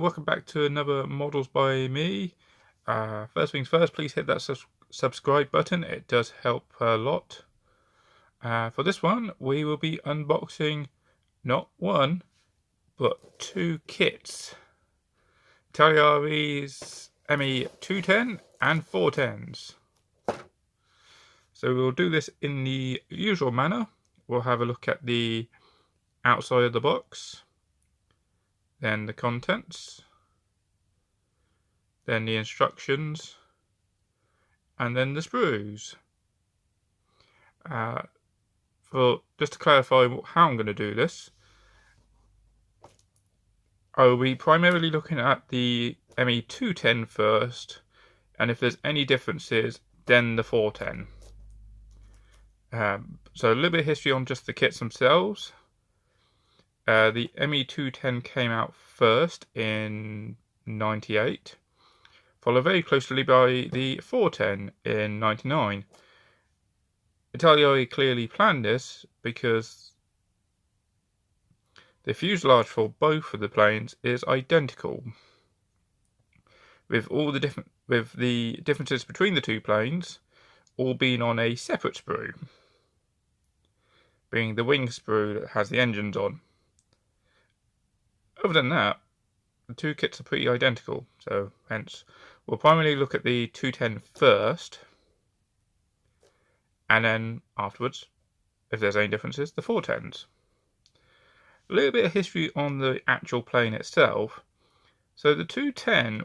welcome back to another Models by Me. First things first, please hit that subscribe button, it does help a lot. For this one, we will be unboxing not one, but two kits. Italeri's Me210 and 410s. So we'll do this in the usual manner. We'll have a look at the outside of the box, then the contents, then the instructions, and then the sprues. Just to clarify how I'm going to do this, I will be primarily looking at the Me210 first, and if there's any differences, then the 410. So a little bit of history on just the kits themselves. The Me210 came out first in '98, followed very closely by the 410 in '99. Italeri clearly planned this because the fuselage for both of the planes is identical, with the differences between the two planes all being on a separate sprue, being the wing sprue that has the engines on. Other than that, the two kits are pretty identical, so hence we'll primarily look at the 210 first, and then afterwards, if there's any differences, the 410s. A little bit of history on the actual plane itself. So the 210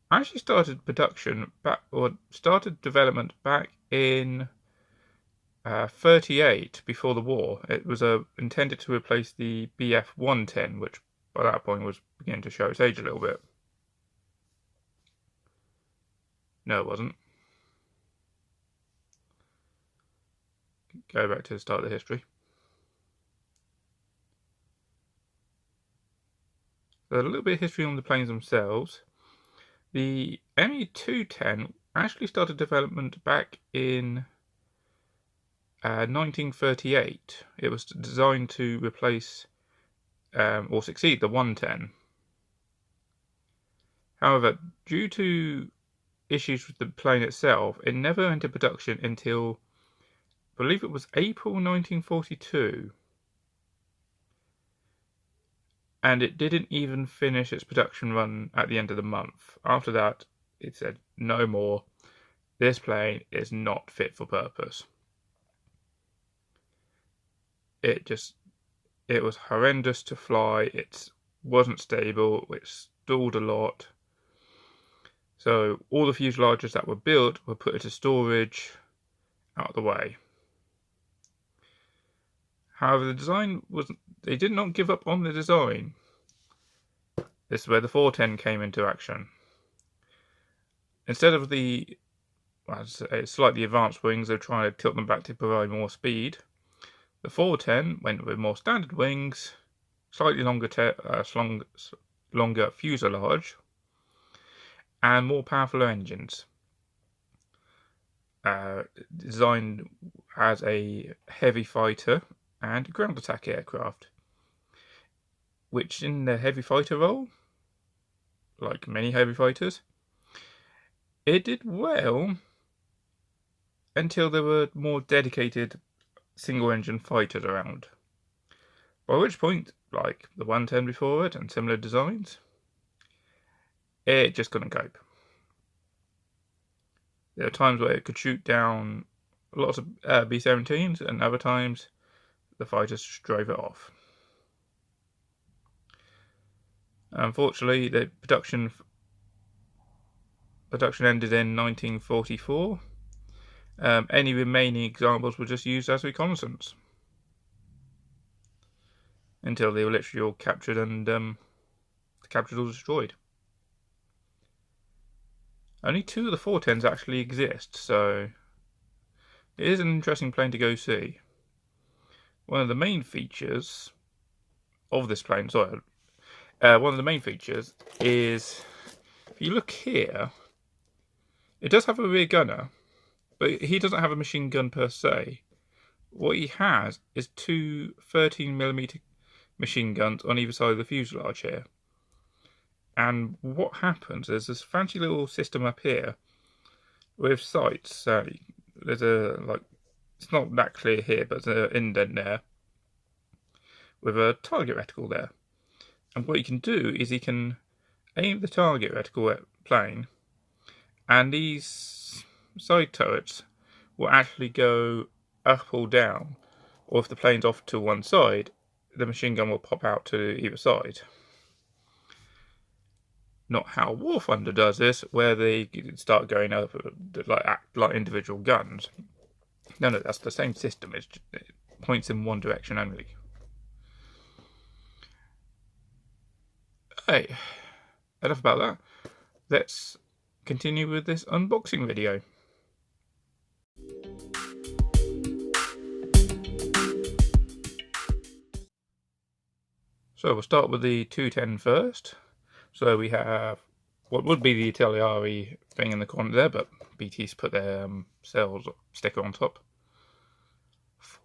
actually started development back in '38, before the war. It was intended to replace the BF-110, which by that point was beginning to show its age a little bit. No, it wasn't. Go back to the start of the history. So a little bit of history on the planes themselves. The Me210 actually started development back in 1938. It was designed to replace or succeed the 110. However, due to issues with the plane itself, it never entered production until, I believe it was April 1942. And it didn't even finish its production run at the end of the month. After that, it said, no more. This plane is not fit for purpose. It was horrendous to fly. It wasn't stable. It stalled a lot. So all the fuselages that were built were put into storage out of the way. However, the design they did not give up on the design. This is where the 410 came into action. Instead of the slightly advanced wings, they're trying to tilt them back to provide more speed. The 410 went with more standard wings, slightly longer fuselage, and more powerful engines. Designed as a heavy fighter and ground attack aircraft, which in the heavy fighter role, like many heavy fighters, it did well until there were more dedicated single engine fighters around, by which point, like the 110 before it and similar designs, it just couldn't cope. There were times where it could shoot down lots of B-17s, and other times the fighters just drove it off. Unfortunately, the production ended in 1944. Any remaining examples were just used as reconnaissance until they were literally all captured and captured or destroyed. Only two of the 410s actually exist, so it is an interesting plane to go see. One of the main features of this plane, one of the main features is, if you look here, it does have a rear gunner, but he doesn't have a machine gun per se. What he has is two 13mm machine guns on either side of the fuselage here. And what happens is this fancy little system up here with sights. There's a, like, it's not that clear here, but there's an indent there with a target reticle there. And what you can do is you can aim the target reticle at plane, and these side turrets will actually go up or down, or if the plane's off to one side, the machine gun will pop out to either side. Not how War Thunder does this, where they start going up like individual guns. No, that's the same system. It points in one direction only. Hey, enough about that. Let's continue with this unboxing video. So we'll start with the 210 first. So we have what would be the Italeri thing in the corner there, but BT's put their sales sticker on top.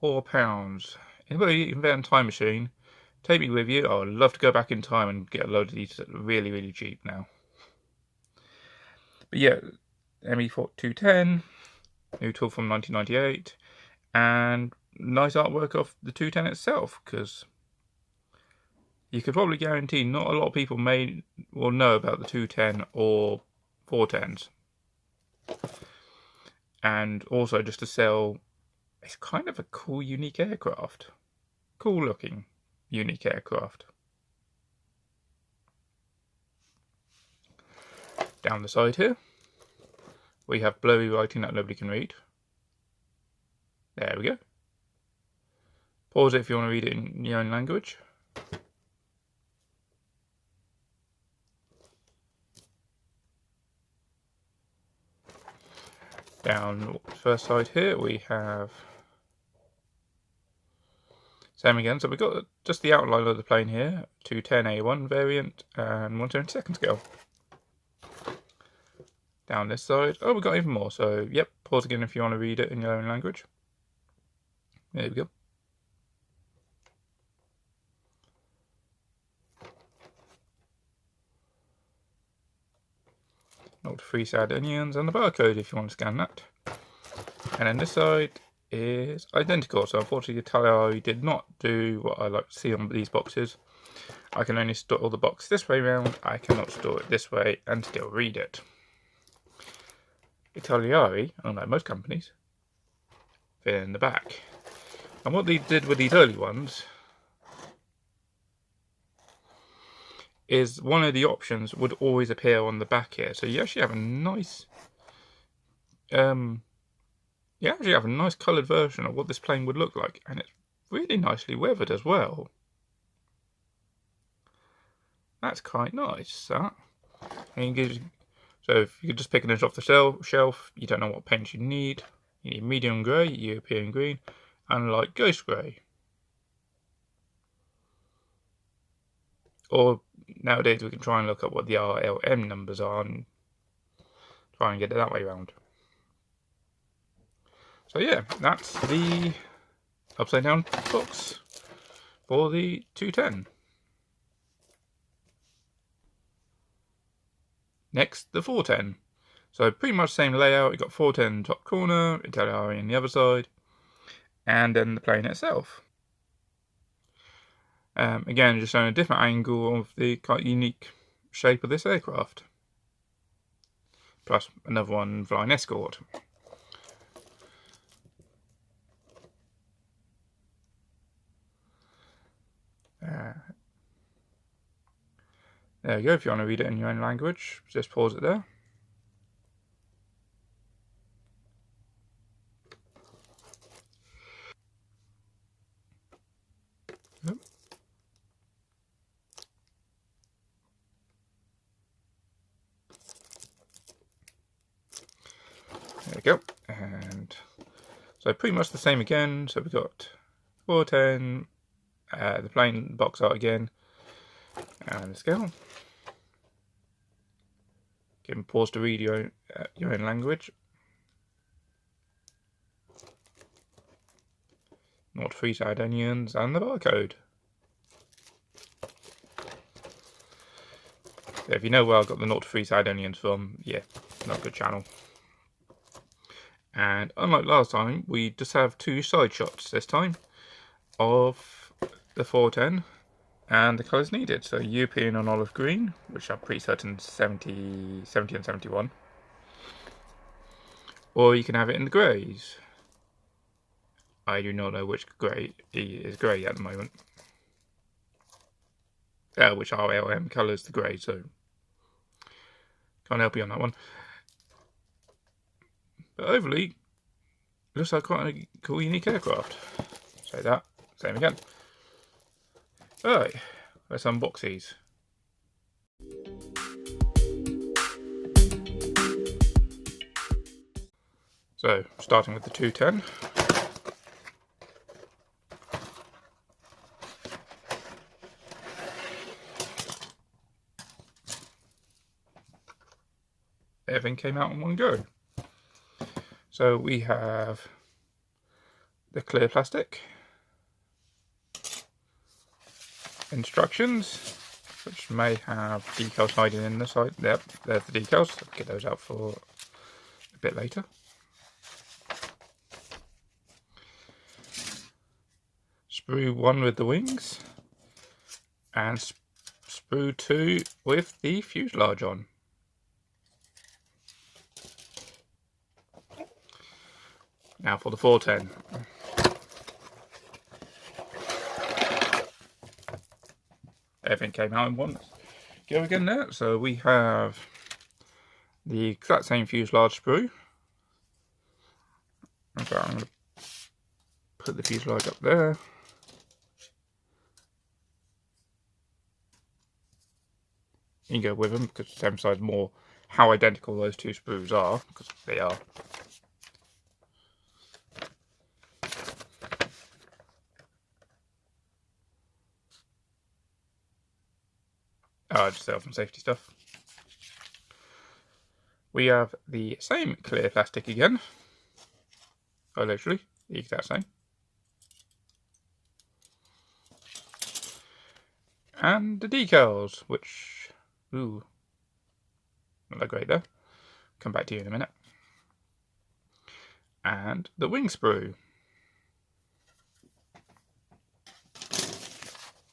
£4. Anybody invent a time machine, take me with you. I would love to go back in time and get a load of these really, really cheap now. But yeah, Me210, new tool from 1998, and nice artwork of the 210 itself, because you could probably guarantee not a lot of people will know about the 210 or 410s. And also just to sell, it's kind of a cool, unique aircraft. Cool looking, unique aircraft. Down the side here, we have blurry writing that nobody can read. There we go. Pause it if you want to read it in your own language. Down the first side here, we have same again. So we've got just the outline of the plane here, 210A1 variant and 1/72 scale. Down this side, oh, we've got even more. So, yep, pause again if you want to read it in your own language. There we go. Not 3 sad onions and the barcode if you want to scan that. And then this side is identical. So unfortunately, Italeri did not do what I like to see on these boxes. I can only store the box this way round. I cannot store it this way and still read it. Italeri, unlike most companies, fit in the back. And what they did with these early ones is one of the options would always appear on the back here. So you actually have a nice, coloured version of what this plane would look like, and it's really nicely weathered as well. That's quite nice, that. And so if you're just picking it off the shelf, you don't know what paint you need. You need medium grey, European green, and light ghost grey. Or nowadays we can try and look up what the RLM numbers are and try and get it that way around. So yeah, that's the upside down box for the 210. Next, the 410. So pretty much same layout. You've got 410 top corner, Italeri on the other side, and then the plane itself. Again, just showing a different angle of the quite unique shape of this aircraft. Plus another one flying escort. There you go. If you want to read it in your own language, just pause it there. Yep. There we go. And so pretty much the same again. So we've got 410, the plane box art again, and the scale. You can pause to read your own language. Not 3 sad onions and the barcode. So if you know where I got the 0 to 3 side onions from, yeah, not a good channel. And unlike last time, we just have 2 side shots this time of the 410 and the colours needed. So European on olive green, which I'm pretty certain 70 and 71. Or you can have it in the greys. I do not know which grey is grey at the moment. Which RLM colours the grey, so can't help you on that one. But overly, looks like quite a cool, unique aircraft. Say that, same again. Alright, let's unbox these. So, starting with the 210. Everything came out in one go. So we have the clear plastic, instructions, which may have decals hiding in the side. Yep, there's the decals. I'll get those out for a bit later. Sprue 1 with the wings, and sprue 2 with the fuselage on. Now for the 410. Everything came out in one go again there. So we have the exact same fuselage sprue. Okay, I'm going to put the fuselage up there. You can go with them because to emphasise more how identical those 2 sprues are, because they are. Just health and safety stuff. We have the same clear plastic again. Oh, literally, the exact same. And the decals, which, ooh, not that great though. Come back to you in a minute. And the wing sprue.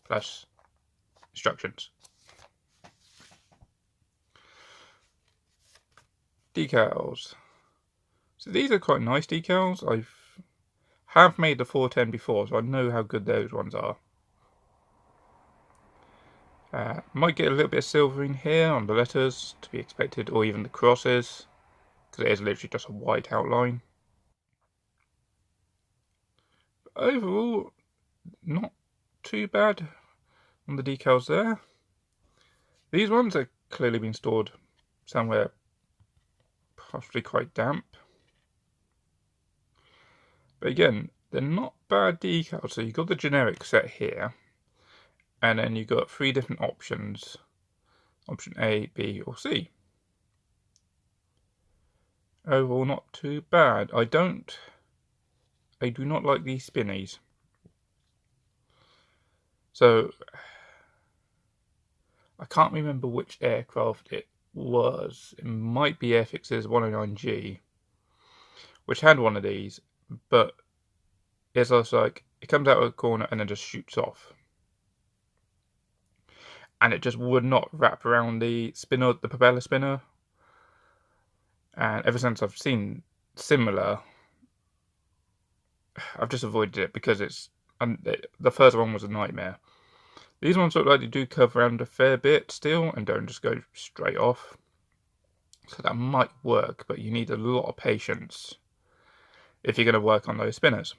Plus instructions. Decals. So these are quite nice decals. Have made the 410 before, so I know how good those ones are. Might get a little bit of silvering here on the letters, to be expected, or even the crosses, because it is literally just a white outline. But overall, not too bad on the decals there. These ones have clearly been stored somewhere possibly quite damp. But again, they're not bad decals. So you've got the generic set here, and then you've got 3 different options. Option A, B, or C. Overall, not too bad. I do not like these spinnies. So, I can't remember which aircraft it was. It might be Airfix's 109G, which had one of these, but it's also like, it comes out of the corner and then just shoots off. And it just would not wrap around the spinner, the propeller spinner. And ever since I've seen similar, I've just avoided it because the first one was a nightmare. These ones look like they do curve around a fair bit still and don't just go straight off. So that might work, but you need a lot of patience if you're going to work on those spinners.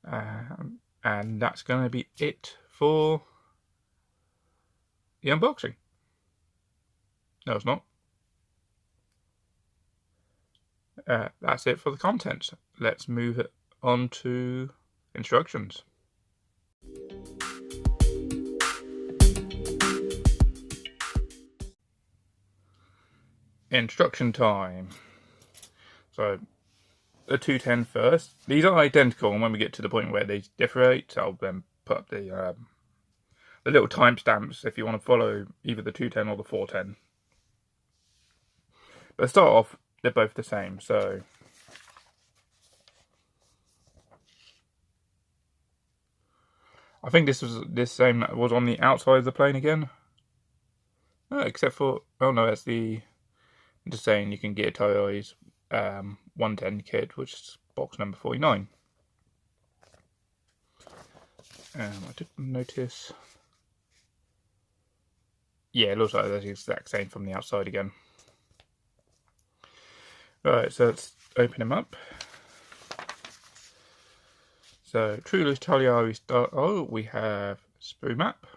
And that's going to be it for the unboxing. No, it's not. That's it for the contents. Let's move it on to instructions. Instruction time. So the 210 first. These are identical, and when we get to the point where they differentiate, I'll then put up the the little timestamps if you want to follow either the 210 or the 410. But to start off, they're both the same, so I think this same was on the outside of the plane again. Except for, oh no, that's the, I'm just saying you can get Italeri 110 kit, which is box number 49. I did notice, yeah, it looks like that's the exact same from the outside again. Right, so let's open him up. So, truly Italeri style, we have sprue map,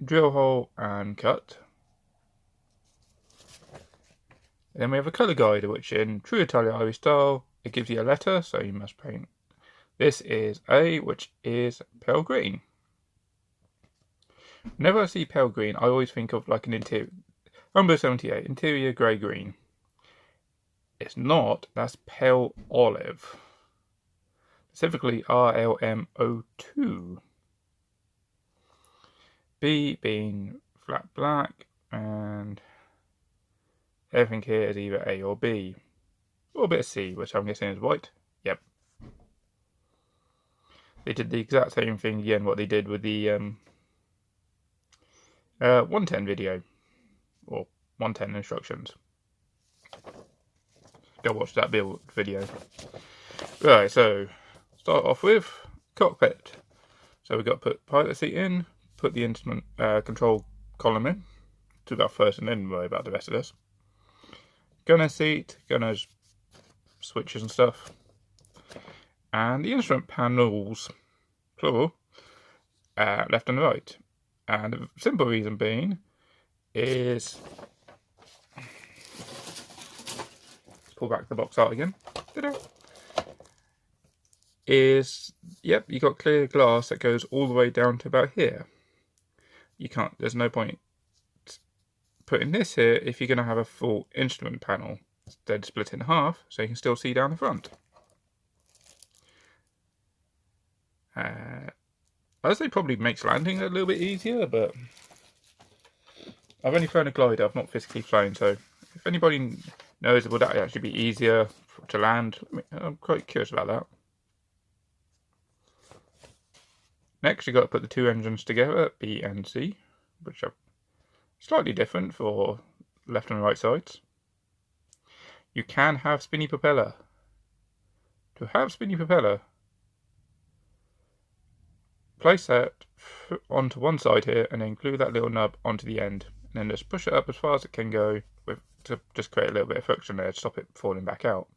drill hole and cut. Then we have a colour guide, which in true Italeri style, it gives you a letter, so you must paint. This is A, which is pale green. Whenever I see pale green, I always think of like an interior, number 78, interior grey green. It's not, that's pale olive. Specifically RLM02. B being flat black, and everything here is either A or B. Or a bit of C, which I'm guessing is white. Yep. They did the exact same thing again, what they did with the 110 video. Or 110 instructions. Go watch that build video. Right, so start off with cockpit. So we've got to put pilot seat in, put the instrument control column in. Do that first and then worry about the rest of this. Gunner seat, gunner's switches and stuff. And the instrument panels, plural, left and right. And the simple reason being is, let's pull back the box out again. Ta-da! Is, yep, you got clear glass that goes all the way down to about here. You can't, there's no point putting this here if you're going to have a full instrument panel. Instead, split it in half so you can still see down the front. I'd say probably makes landing a little bit easier, but I've only flown a glider, I've not physically flown, so if anybody knows, would that actually be easier to land? I'm quite curious about that. Next, you've got to put the two engines together, B and C, which are slightly different for left and right sides. You can have spinny propeller. To have spinny propeller, place that onto one side here and then glue that little nub onto the end. And then just push it up as far as it can go to just create a little bit of friction there to stop it falling back out.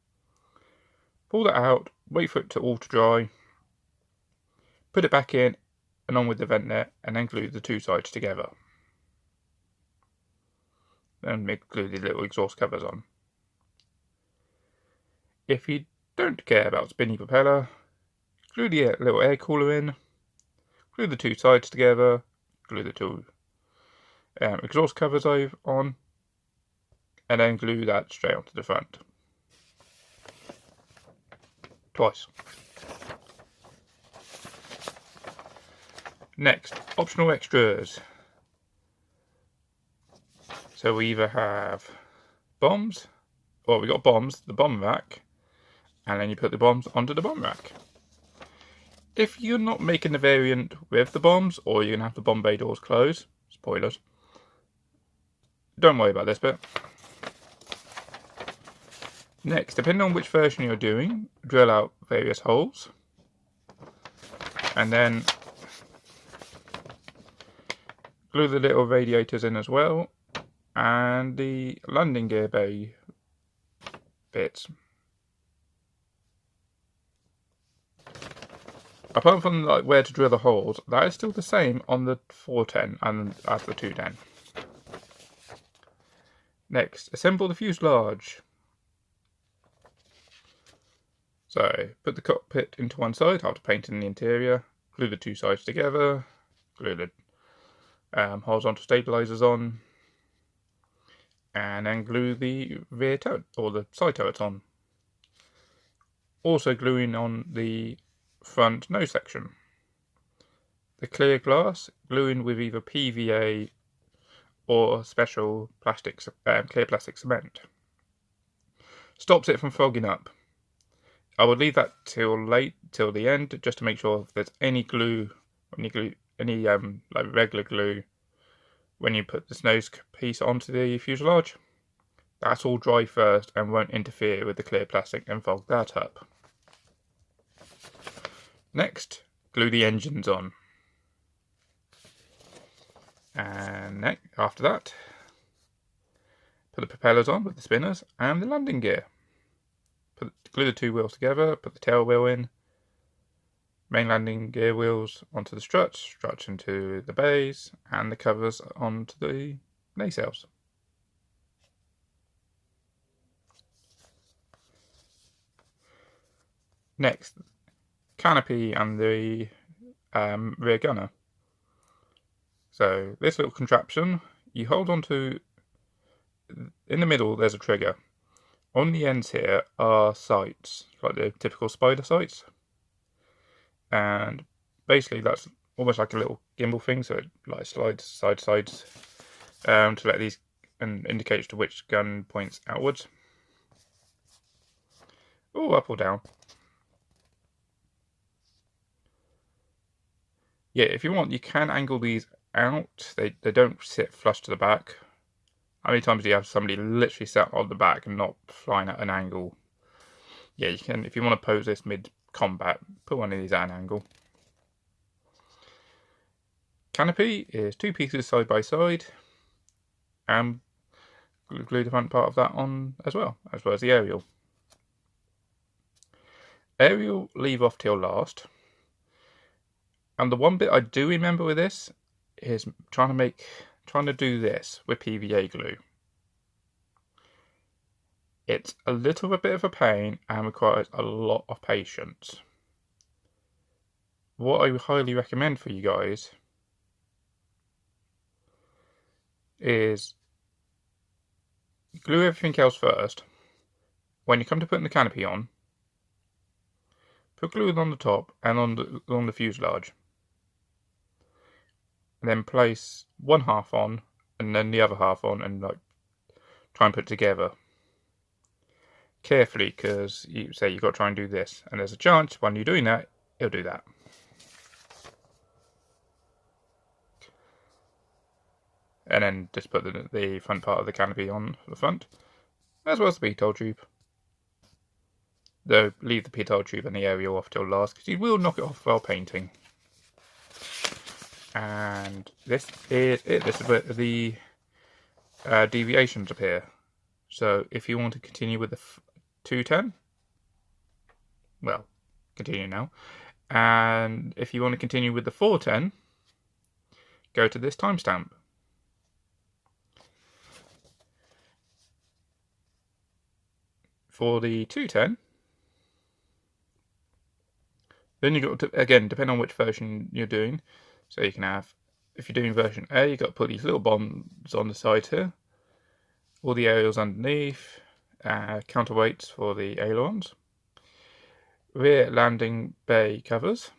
Pull that out, wait for it to all to dry, put it back in and on with the vent net, and then glue the two sides together. Then glue the little exhaust covers on. If you don't care about spinny propeller, glue the little air cooler in, glue the two sides together, glue the two exhaust covers on, and then glue that straight onto the front. Twice. Next, optional extras. So we either have bombs, or we got bombs, the bomb rack, and then you put the bombs onto the bomb rack. If you're not making the variant with the bombs, or you're going to have the bomb bay doors closed, spoilers, don't worry about this bit. Next, depending on which version you're doing, drill out various holes, and then glue the little radiators in as well, and the landing gear bay bits. Apart from like where to drill the holes, that is still the same on the 410 and as the 210. Next, assemble the fuselage. So, put the cockpit into one side after painting the interior, glue the two sides together, glue the horizontal stabilizers on, and then glue the rear turret, or the side turrets on. Also gluing on the front nose section. the clear glass, glue in with either PVA or special clear plastic cement. Stops it from fogging up. I would leave that till the end, just to make sure if there's any glue, any like regular glue, when you put this nose piece onto the fuselage, that's all dry first and won't interfere with the clear plastic and fog that up. Next, glue the engines on. And after that, put the propellers on with the spinners and the landing gear. Glue the two wheels together, put the tail wheel in, main landing gear wheels onto the struts into the bays, and the covers onto the nacelles. Next, canopy and the rear gunner. So this little contraption, you hold on to, in the middle there's a trigger. On the ends here are sights, like the typical spider sights. And basically that's almost like a little gimbal thing, so it like slides side to sides to let these, and indicates to which gun points outwards. Or up or down. Yeah, if you want, you can angle these out. They don't sit flush to the back. How many times do you have somebody literally sat on the back and not flying at an angle? Yeah, you can, if you want to pose this mid-combat, put one of these at an angle. Canopy is two pieces side by side, and glue the front part of that on as well as the aerial. Aerial leave off till last. And the one bit I do remember with this is trying to do this with PVA glue. It's a little bit of a pain and requires a lot of patience. What I would highly recommend for you guys is glue everything else first. When you come to putting the canopy on, put glue on the top and on the fuselage. And then place one half on and then the other half on, and like try and put it together carefully, because you've got to try and do this, and there's a chance when you're doing that it'll do that. And then just put the front part of the canopy on the front, as well as the pitot tube. Though leave the pitot tube and the aerial off till last, because you will knock it off while painting. And this is it. This is where the deviations appear. So if you want to continue with the 210, well, continue now. And if you want to continue with the 410, go to this timestamp. For the 210, then you've got to, again, depending on which version you're doing, so you can have, if you're doing version A, you've got to put these little bombs on the side here, all the aerials underneath, counterweights for the ailerons, rear landing bay covers,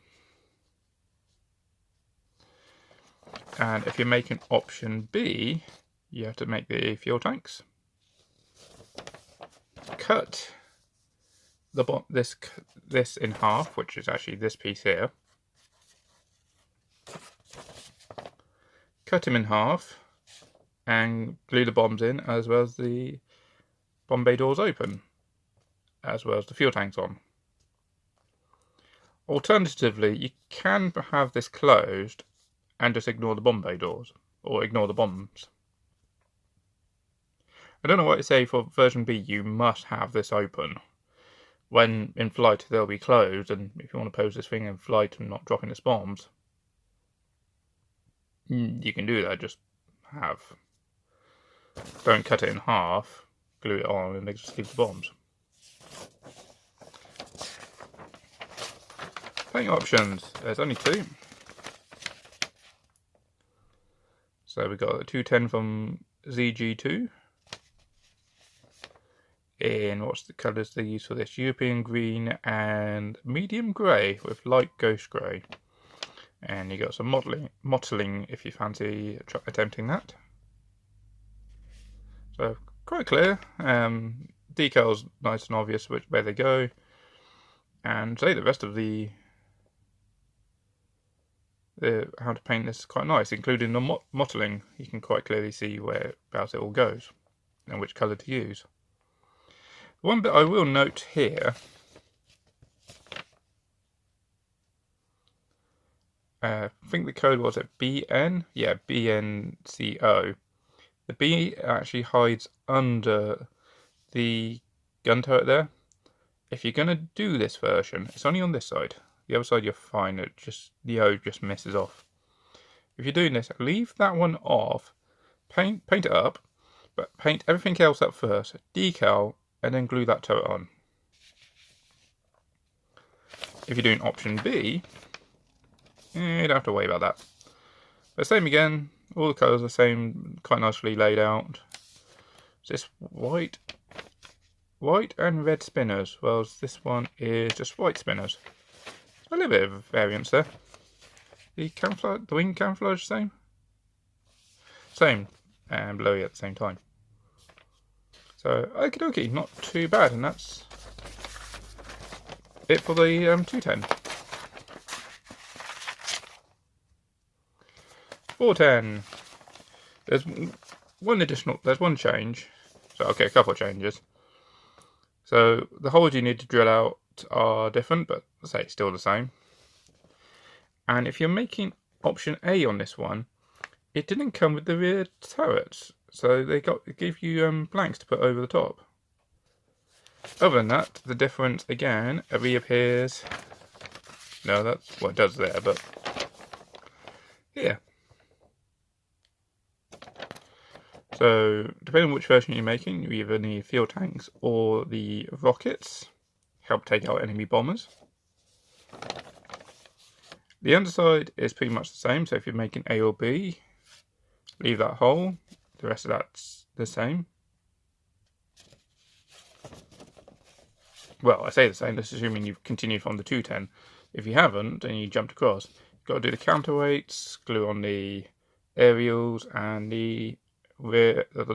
and if you're making option B, you have to make the fuel tanks. Cut this in half, which is actually this piece here. Cut him in half and glue the bombs in, as well as the bomb bay doors open, as well as the fuel tanks on. Alternatively, you can have this closed and just ignore the bomb bay doors, or ignore the bombs. I don't know what to say for version B, you must have this open. When in flight they'll be closed, and if you want to pose this thing in flight and not dropping its bombs, you can do that, just don't cut it in half, glue it on and just leave the bombs. Paint options, there's only two. So we've got the 210 from ZG2 in, what's the colours they use for this? European green and medium grey with light ghost grey. And you got some mottling if you fancy attempting that. So quite clear. Decals nice and obvious where they go. And say the rest of the how to paint this is quite nice, including the mottling. You can quite clearly see whereabouts it all goes and which colour to use. One bit I will note here, I think the code was at BN, yeah, BNCO. The B actually hides under the gun turret there. If you're going to do this version, it's only on this side. The other side you're fine, the O just misses off. If you're doing this, leave that one off, paint it up, but paint everything else up first, decal, and then glue that turret on. If you're doing option B, you don't have to worry about that. But same again, all the colours are the same, quite nicely laid out. Is this white and red spinners, whereas this one is just white spinners. A little bit of variance there. The wing camouflage same? Same, and blurry at the same time. So, okie dokie, not too bad, and that's it for the 210. 410. There's one change. So, okay, a couple of changes. So, the holes you need to drill out are different, but say still the same. And if you're making option A on this one, it didn't come with the rear turrets, so they give you blanks to put over the top. Other than that, the difference again reappears. No, that's what it does there, but here. So depending on which version you're making, you either need fuel tanks or the rockets, help take out enemy bombers. The underside is pretty much the same, so if you're making A or B, leave that hole, the rest of that's the same. Well, I say the same, that's assuming you've continued from the 210. If you haven't, and you jumped across, you've got to do the counterweights, glue on the aerials, and the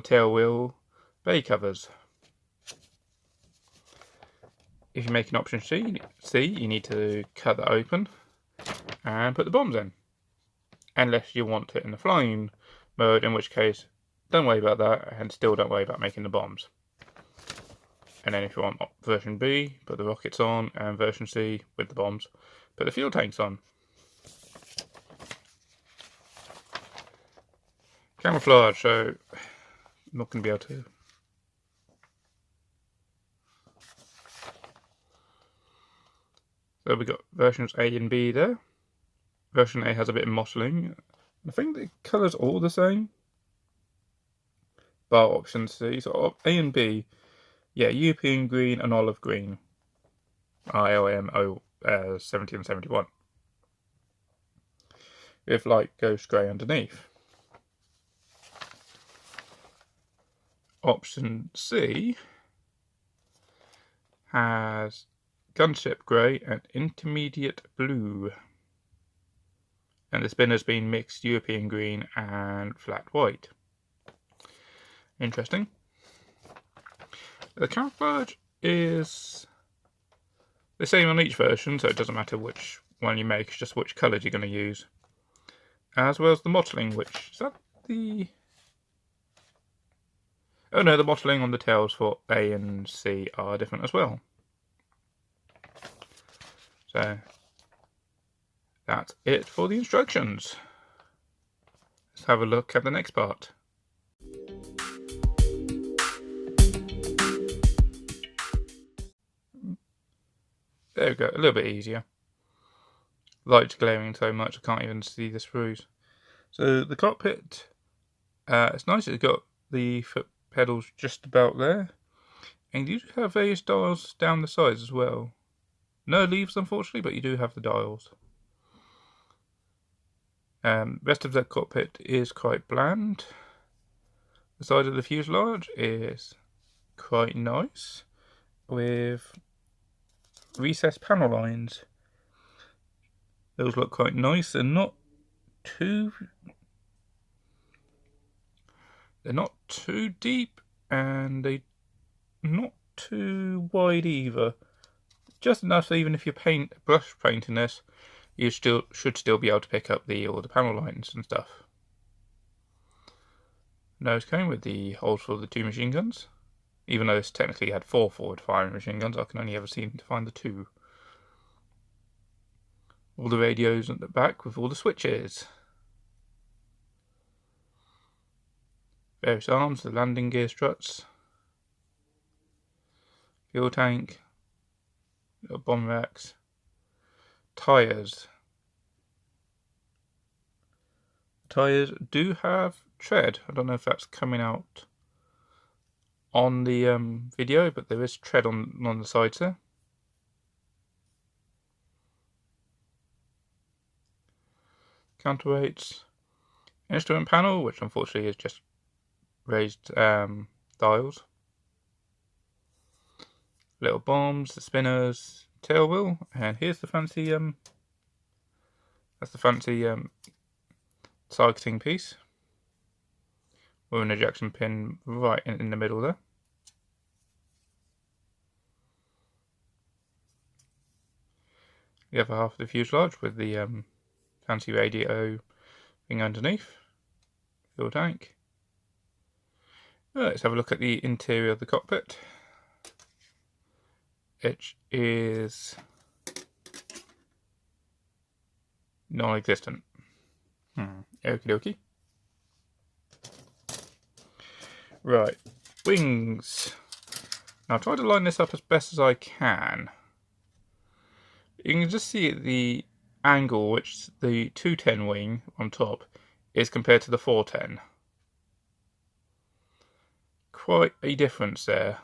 tail wheel bay covers. If you're making option C, you need to cut that open and put the bombs in, unless you want it in the flying mode, in which case don't worry about that, and still don't worry about making the bombs. And then if you want version B, put the rockets on, and version C with the bombs, put the fuel tanks on. Camouflage, so I'm not going to be able to. So we've got versions A and B there. Version A has a bit of mottling. I think the colours are all the same. Bar option C. So A and B, yeah, European green and olive green. ILM 70 and 71. With light ghost grey underneath. Option C has gunship grey and intermediate blue. And the spinner's been mixed European green and flat white. Interesting. The camouflage is the same on each version, so it doesn't matter which one you make, it's just which colours you're going to use. As well as the mottling, which is that the... Oh no, the mottling on the tails for A and C are different as well. So that's it for the instructions. Let's have a look at the next part. There we go, a little bit easier. Light's glaring so much I can't even see the screws. So the cockpit, it's nice, it's got the foot pedals just about there. And you do have various dials down the sides as well. No leaves unfortunately, but you do have the dials. Rest of the cockpit is quite bland. The side of the fuselage is quite nice, with recessed panel lines. Those look quite nice. They're not too deep, and they're not too wide either. Just enough so even if you're brush painting this, you should still be able to pick up all the panel lines and stuff. Nose cone with the holes for the 2 machine guns. Even though this technically had 4 forward firing machine guns, I can only ever seem to find the 2. All the radios at the back with all the switches. Various arms, the landing gear struts. Fuel tank. Little bomb racks. Tyres. Tyres do have tread. I don't know if that's coming out on the video, but there is tread on the sides there. Counterweights. Instrument panel, which unfortunately is just raised dials. Little bombs, the spinners, tail wheel, and here's the fancy that's the fancy targeting piece with an ejection pin right in the middle there. The other half of the fuselage with the fancy radio thing underneath. Fuel tank. Right, let's have a look at the interior of the cockpit. It is non-existent. Okie dokie. Right, wings. Now I'll try to line this up as best as I can. You can just see the angle which the 210 wing on top is compared to the 410. Quite a difference there.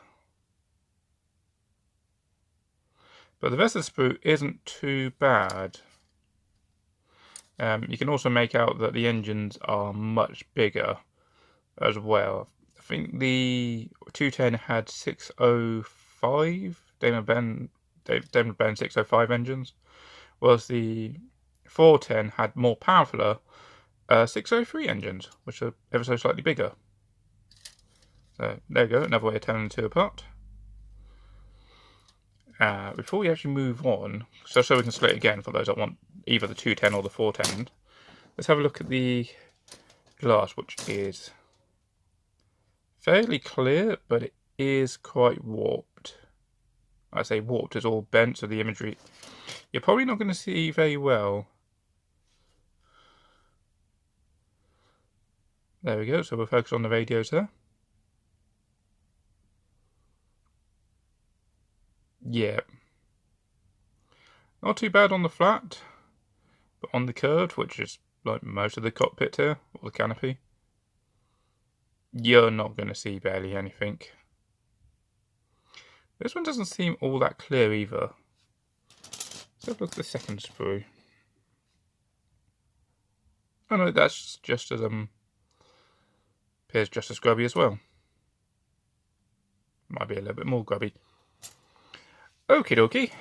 But the rest of the sprue isn't too bad. You can also make out that the engines are much bigger as well. I think the 210 had 605 Daimler-Benz 605 engines, whereas the 410 had more powerful 603 engines, which are ever so slightly bigger. So there you go, another way of telling the two apart. Before we actually move on, so we can split again for those that want either the 210 or the 410, let's have a look at the glass, which is fairly clear, but it is quite warped. I say warped, it's all bent, so the imagery you're probably not going to see very well. There we go, so we'll focus on the radios there. Yeah. Not too bad on the flat, but on the curved, which is like most of the cockpit here, or the canopy, you're not going to see barely anything. This one doesn't seem all that clear either. Let's have a look at the second sprue. Oh no, that's just as appears just as grubby as well. Might be a little bit more grubby. Okie dokie.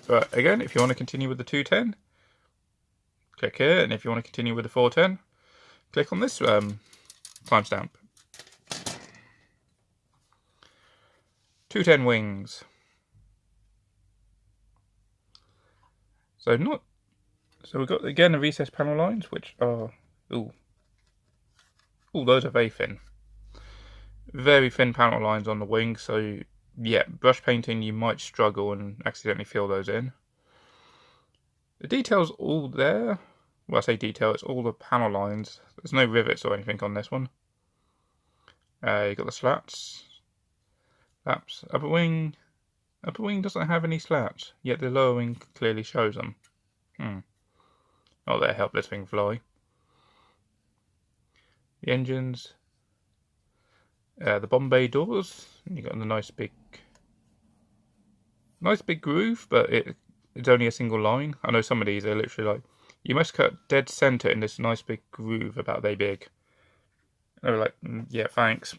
But again, if you want to continue with the 210, click here, and if you want to continue with the 410, click on this timestamp. 210 wings. So we've got again the recessed panel lines, which are those are very thin. Very thin panel lines on the wing, so yeah, brush painting you might struggle and accidentally fill those in. The detail's all there. Well, I say detail, it's all the panel lines. There's no rivets or anything on this one. You've got the slats. Flaps. Upper wing. Upper wing doesn't have any slats, yet the lower wing clearly shows them. Oh, there, help this thing fly. The engines. The bomb bay doors. You got the nice big groove, but it's only a single line. I know some of these are literally like, you must cut dead center in this nice big groove about that big. They were like, yeah, thanks.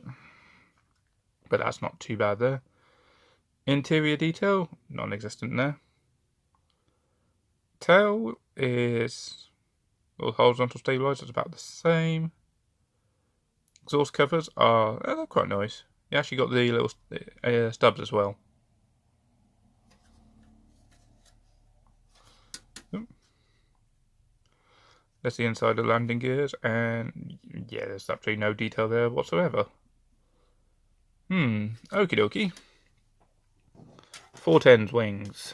But that's not too bad there. Interior detail, non-existent there. Tail, is all horizontal stabilizers, about the same. Exhaust covers are they're quite nice. You actually got the little stubs as well. There's the inside of the landing gears, and yeah, there's absolutely no detail there whatsoever. Okie dokie. 410's wings.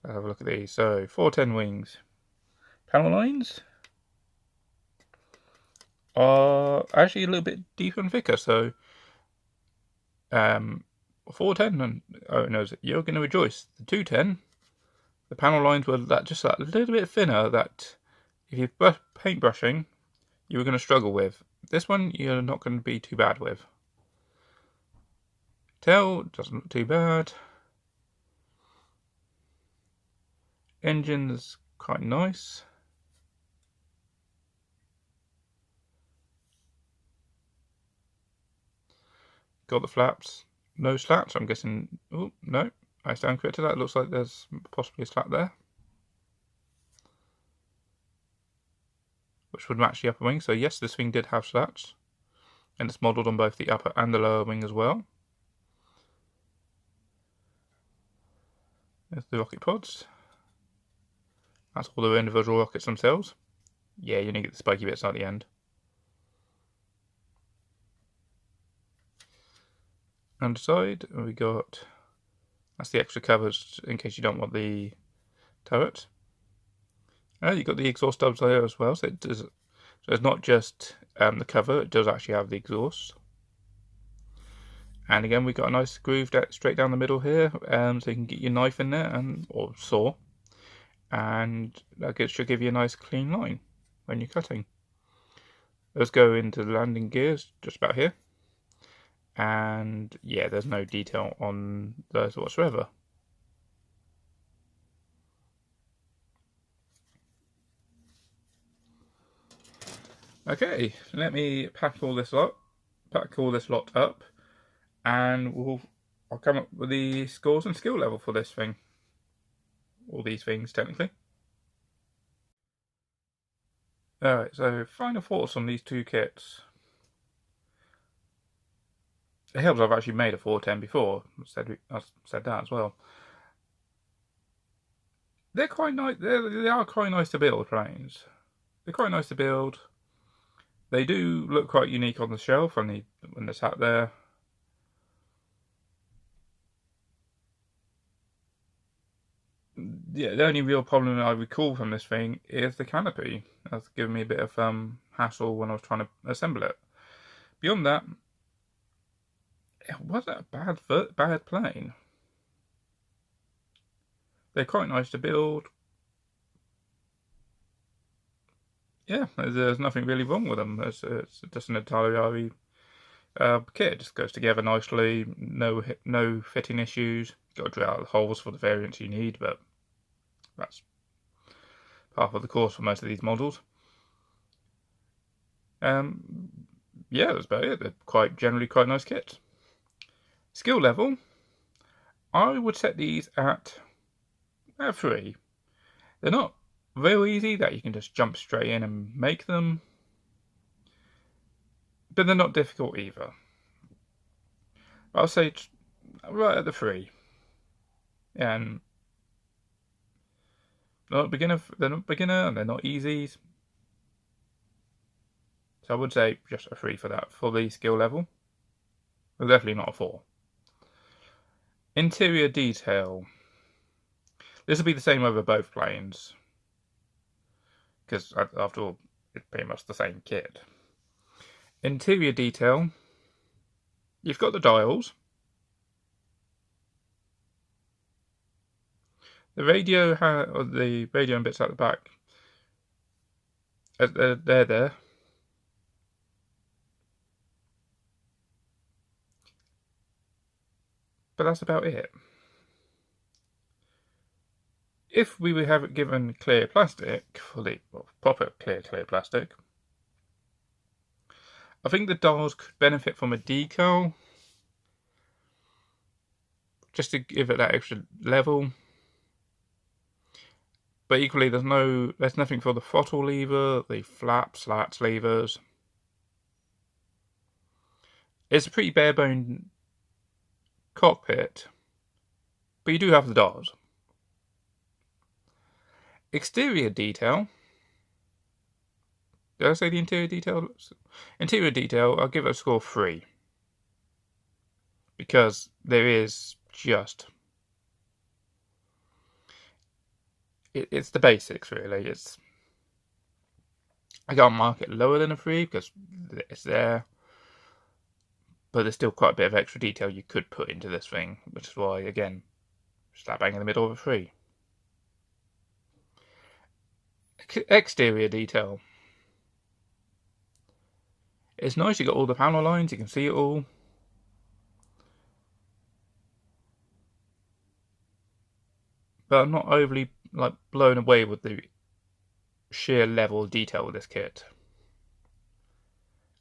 Let's have a look at these. So, 410 wings. Panel lines are actually a little bit deeper and thicker, so 410 owners, you're going to rejoice. The 210, the panel lines were just that little bit thinner that if you're paintbrushing, you were going to struggle with. This one, you're not going to be too bad with. Tail doesn't look too bad. Engine's quite nice. Got the flaps. No slats, I'm guessing. Oh, no. I stand corrected. That looks like there's possibly a slat there, which would match the upper wing. So yes, this wing did have slats, and it's modelled on both the upper and the lower wing as well. There's the rocket pods. That's all the individual rockets themselves. Yeah, you need to get the spiky bits at the end. Underside, we got, that's the extra covers in case you don't want the turret. You've got the exhaust stubs there as well, so it's not just the cover, it does actually have the exhaust. And again, we've got a nice groove straight down the middle here, so you can get your knife in there, or saw, and that should give you a nice clean line when you're cutting. Let's go into the landing gears, just about here. And yeah, there's no detail on those whatsoever. Okay, let me pack all this lot up, and I'll come up with the scores and skill level for this thing. All these things, technically. Alright, so final thoughts on these two kits. It helps I've actually made a 410 before. I said that as well. They're quite nice. They are quite nice to build planes. They're quite nice to build. They do look quite unique on the shelf when they're sat there. Yeah, the only real problem I recall from this thing is the canopy. That's given me a bit of hassle when I was trying to assemble it. Beyond that, it wasn't a bad plane. They're quite nice to build. Yeah, there's nothing really wrong with them. It's just an Italeri kit. It just goes together nicely. No fitting issues. Got to drill out the holes for the variants you need, but that's part of the course for most of these models. Yeah, that's about it. They're generally quite nice kits. Skill level, I would set these at 3. They're not real easy that you can just jump straight in and make them, but they're not difficult either. I'll say right at the 3. And they're not beginner, and they're not easy. So I would say just a 3 for that, for the skill level. But definitely not a 4. Interior detail. This will be the same over both planes, because after all, it's pretty much the same kit. Interior detail. You've got the dials. The radio and bits at the back. They're there. But that's about it. If we would have it given clear plastic, proper clear plastic, I think the dials could benefit from a decal, just to give it that extra level. But equally, there's nothing for the throttle lever, the slats levers. It's a pretty bare-boned cockpit, but you do have the dials. Exterior detail. Did I say the interior detail? Interior detail, I'll give it a score of 3. Because there is just... It's the basics, really. I can't mark it lower than a 3 because it's there. But there's still quite a bit of extra detail you could put into this thing, which is why, again, slap bang in the middle of a 3. Exterior detail. It's nice, you got all the panel lines, you can see it all. But I'm not overly blown away with the sheer level of detail with this kit.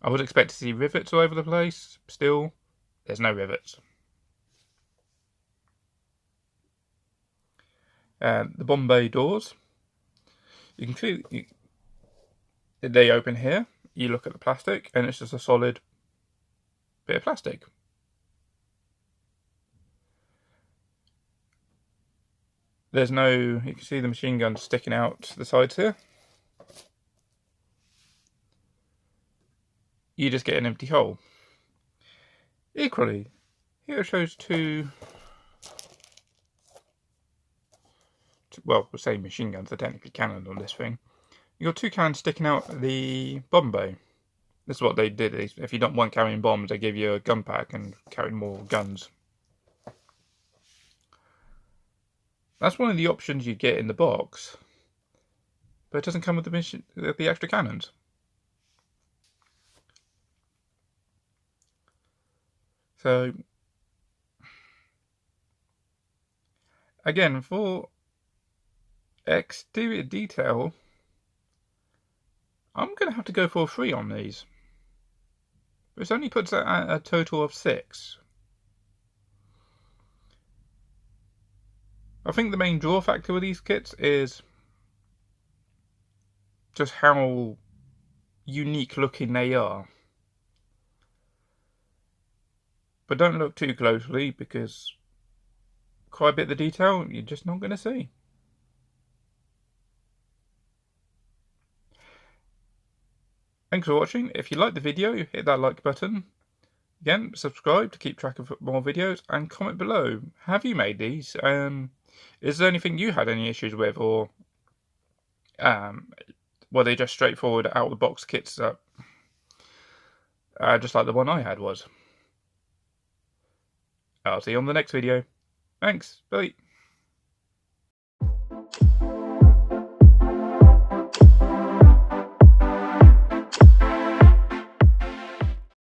I would expect to see rivets all over the place. Still, there's no rivets. The Bombay doors. You can see they open here. You look at the plastic, and it's just a solid bit of plastic. There's no... You can see the machine gun sticking out the sides here. You just get an empty hole. Equally, here it shows two... Well, we'll say machine guns, they're technically cannons on this thing. You've got 2 cannons sticking out the Bombay. This is what they did. If you don't want carrying bombs, they give you a gun pack and carry more guns. That's one of the options you get in the box, but it doesn't come with the extra cannons. So, again, for exterior detail, I'm going to have to go for a 3 on these. Which only puts it at a total of 6. I think the main draw factor with these kits is just how unique looking they are. But don't look too closely because quite a bit of the detail you're just not going to see. Thanks for watching. If you liked the video, hit that like button. Again, subscribe to keep track of more videos, and comment below. Have you made these? Is there anything you had any issues with, or were they just straightforward out-of-the-box kits that, just like the one I had was? I'll see you on the next video. Thanks, bye.